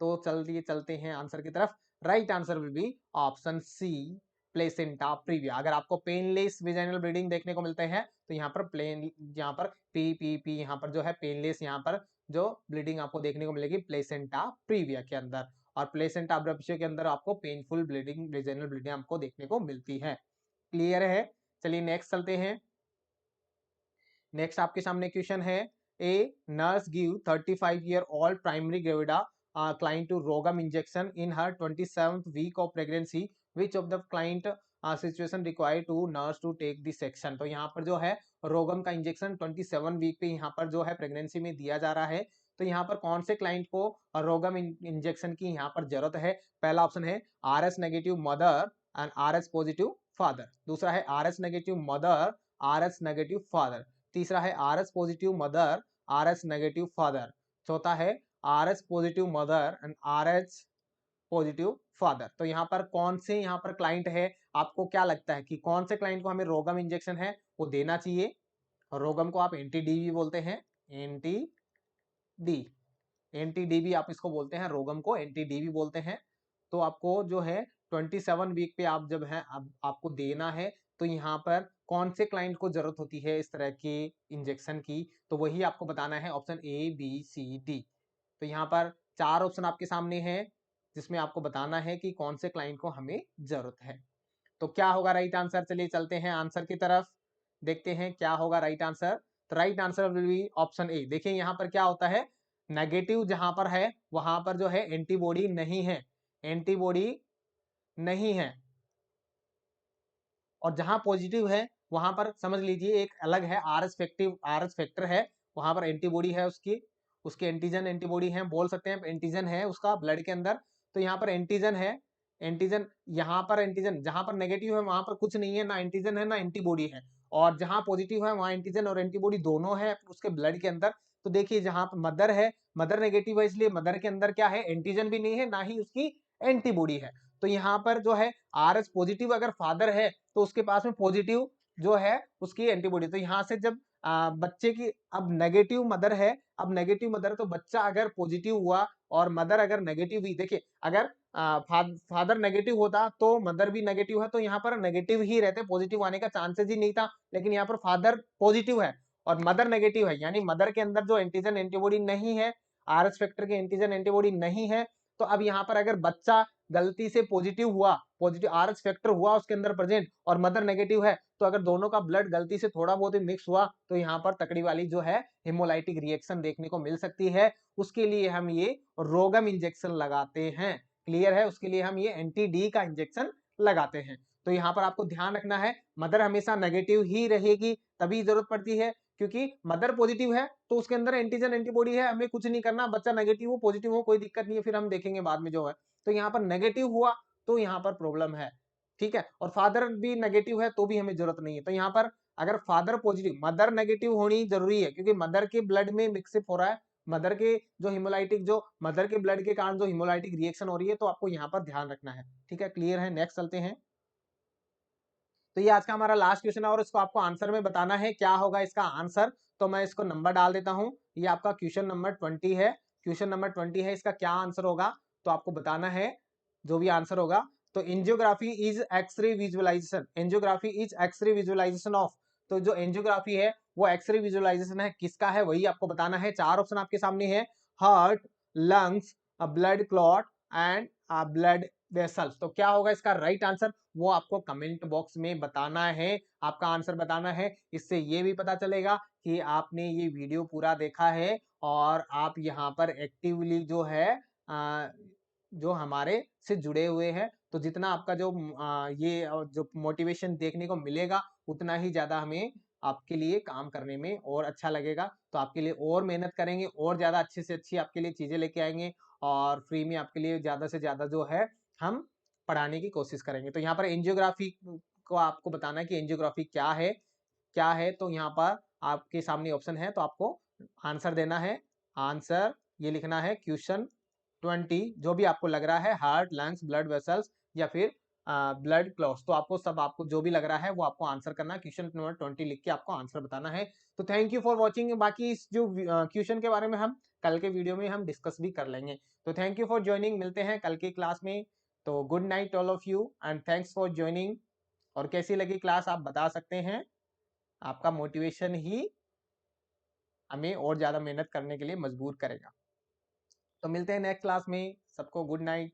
तो चलिए चलते हैं आंसर की तरफ। Right answer will be option C, placenta previa. अगर आपको पेनलेस वेजाइनल ब्लीडिंग देखने को मिलते हैं तो यहाँ पर प्लेन, यहाँ पर पी यहाँ पर जो है पेनलेस, यहाँ पर जो ब्लीडिंग आपको देखने को मिलेगी प्लेसेंटा प्रीविया के अंदर, और प्लेसेंटा अब्रप्शियो के अंदर आपको पेनफुल ब्लीडिंग, वेजाइनल ब्लीडिंग आपको देखने को मिलती है। क्लियर है? चलिए नेक्स्ट चलते हैं। नेक्स्ट आपके सामने क्वेश्चन है, a nurse give 35-year-old primary gravida client to Rogam injection in her 27th week of pregnancy. Which of the client situation required to nurse to take this section? तो यहाँ पर जो है रोगम का इंजेक्शन 27 वीक पे यहाँ पर जो है प्रेगनेंसी में दिया जा रहा है। तो यहाँ पर कौन से क्लाइंट को रोगम इंजेक्शन की यहाँ पर जरूरत है? पहला ऑप्शन है RS negative mother and RS positive father, दूसरा है RS negative mother, RS negative father, तीसरा है RS positive mother, RS negative father, चौथा है RS positive mother and RS positive father. तो यहाँ पर कौन से यहाँ पर क्लाइंट है, आपको क्या लगता है कि कौन से क्लाइंट को हमें रोगम इंजेक्शन है वो देना चाहिए? रोगम को आप एंटी डी भी बोलते हैं, एंटी डी, एंटी डी भी आप इसको बोलते हैं, रोगम को एंटी डी भी बोलते हैं। तो आपको जो है 27 वीक पे आप जब है आपको देना है, तो यहाँ पर कौन से क्लाइंट को जरूरत होती है इस तरह के इंजेक्शन की, तो वही आपको बताना है, option A B C D। तो यहाँ पर 4 ऑप्शन आपके सामने हैं जिसमें आपको बताना है कि कौन से क्लाइंट को हमें जरूरत है। तो क्या होगा राइट आंसर? चलिए चलते हैं आंसर की तरफ, देखते हैं क्या होगा राइट आंसर। तो right answer will be option A. देखिए यहाँ पर क्या होता है, नेगेटिव जहां पर है वहां पर जो है एंटीबॉडी नहीं है, एंटीबॉडी नहीं है, और जहां पॉजिटिव है वहां पर समझ लीजिए एक अलग है, RS फैक्टर है, वहां पर एंटीबॉडी है उसकी, उसके एंटीजन एंटीबॉडी है, बोल सकते हैं एंटीजन है उसका ब्लड के अंदर। तो यहाँ पर एंटीजन है, एंटीजन, यहाँ पर एंटीजन जहां पर नेगेटिव है वहां पर कुछ नहीं है, ना एंटीजन है ना एंटीबॉडी है, और जहां पॉजिटिव है वहां एंटीजन और एंटीबॉडी दोनों है उसके ब्लड के अंदर। तो देखिए जहां पर मदर है, मदर नेगेटिव है, इसलिए मदर के अंदर क्या है, एंटीजन भी नहीं है ना ही उसकी एंटीबॉडी है। तो यहाँ पर जो है आर एच पॉजिटिव अगर फादर है तो उसके पास में पॉजिटिव जो है उसकी एंटीबॉडी। तो यहाँ से जब बच्चे की अब नेगेटिव मदर है, अब नेगेटिव मदर, तो बच्चा अगर पॉजिटिव हुआ और मदर अगर नेगेटिव हुई, देखिए अगर फादर नेगेटिव होता तो मदर भी नेगेटिव है, तो यहाँ पर नेगेटिव ही रहते, पॉजिटिव आने का चांसेस ही नहीं था। लेकिन यहाँ पर फादर पॉजिटिव है और मदर नेगेटिव है, यानी मदर के अंदर जो एंटीजन एंटीबॉडी नहीं है, आर एच फैक्टर के एंटीजन एंटीबॉडी नहीं है, तो अब यहाँ पर अगर बच्चा गलती से पॉजिटिव हुआ, पॉजिटिव आर एच फैक्टर हुआ उसके अंदर प्रेजेंट और मदर नेगेटिव है, तो अगर दोनों का ब्लड गलती से थोड़ा बहुत ही मिक्स हुआ तो यहाँ पर तकड़ी वाली जो है हेमोलाइटिक रिएक्शन देखने को मिल सकती है। उसके लिए हम ये रोगम इंजेक्शन लगाते हैं, क्लियर है, उसके लिए हम ये एंटी डी का इंजेक्शन लगाते हैं। तो यहाँ पर आपको ध्यान रखना है मदर हमेशा नेगेटिव ही रहेगी, तभी जरूरत पड़ती है, क्योंकि मदर पॉजिटिव है तो उसके अंदर एंटीजन एंटीबॉडी है, हमें कुछ नहीं करना, बच्चा नेगेटिव हो पॉजिटिव हो कोई दिक्कत नहीं है, फिर हम देखेंगे बाद में जो है। तो यहाँ पर नेगेटिव हुआ तो यहाँ पर प्रॉब्लम है, ठीक है, और फादर भी नेगेटिव है तो भी हमें जरूरत नहीं है। तो यहाँ पर अगर फादर पॉजिटिव, मदर नेगेटिव होनी जरूरी है, क्योंकि मदर के ब्लड में मिक्सअप हो रहा है, मदर के जो हिमोलाइटिक, जो मदर के ब्लड के कारण जो हिमोलाइटिक रिएक्शन हो रही है, तो आपको यहाँ पर ध्यान रखना है, ठीक है, क्लियर है। नेक्स्ट चलते हैं। तो ये आज का हमारा लास्ट क्वेश्चन है और इसको आपको आंसर में बताना है, क्या होगा इसका आंसर। तो मैं इसको नंबर डाल देता हूं, ये आपका क्वेश्चन नंबर 20 है, क्वेश्चन नंबर 20 है, इसका क्या आंसर होगा तो आपको बताना है जो भी आंसर होगा। तो angiography is x-ray visualization, angiography is x-ray visualization of, तो जो एंजियोग्राफी है वो एक्सरे विजुअलाइजेशन है, किसका है वही आपको बताना है। चार ऑप्शन आपके सामने है, heart, lungs, blood clot and blood vessels. तो क्या होगा इसका राइट आंसर, वो आपको कमेंट बॉक्स में बताना है, आपका आंसर बताना है। इससे ये भी पता चलेगा कि आपने ये वीडियो पूरा देखा है और आप यहाँ पर एक्टिवली जो है जो हमारे से जुड़े हुए हैं। तो जितना आपका जो ये जो मोटिवेशन देखने को मिलेगा उतना ही ज्यादा हमें आपके लिए काम करने में और अच्छा लगेगा। तो आपके लिए और मेहनत करेंगे और ज्यादा अच्छे से अच्छी आपके लिए चीजें लेके आएंगे और फ्री में आपके लिए ज्यादा से ज्यादा जो है हम पढ़ाने की कोशिश करेंगे। तो यहाँ पर एंजियोग्राफी को आपको बताना है कि एंजियोग्राफी क्या है, क्या है। तो यहाँ पर आपके सामने ऑप्शन है तो आपको आंसर देना है। आंसर ये लिखना है क्वेश्चन 20, जो भी आपको लग रहा है, हार्ट, लंग्स, ब्लड वेसल्स या फिर ब्लड क्लॉट्स, तो आपको सब, आपको जो भी लग रहा है वो आपको आंसर करना है, क्वेश्चन नंबर 20 लिख के आपको आंसर बताना है। तो थैंक यू फॉर वॉचिंग, बाकी इस जो क्वेश्चन के बारे में हम कल के वीडियो में हम डिस्कस भी कर लेंगे। तो थैंक यू फॉर ज्वाइनिंग, मिलते हैं कल की क्लास में। तो good night all of you and thanks for joining. और कैसी लगी क्लास आप बता सकते हैं, आपका मोटिवेशन ही हमें और ज्यादा मेहनत करने के लिए मजबूर करेगा। तो मिलते हैं नेक्स्ट क्लास में, सबको गुड नाइट।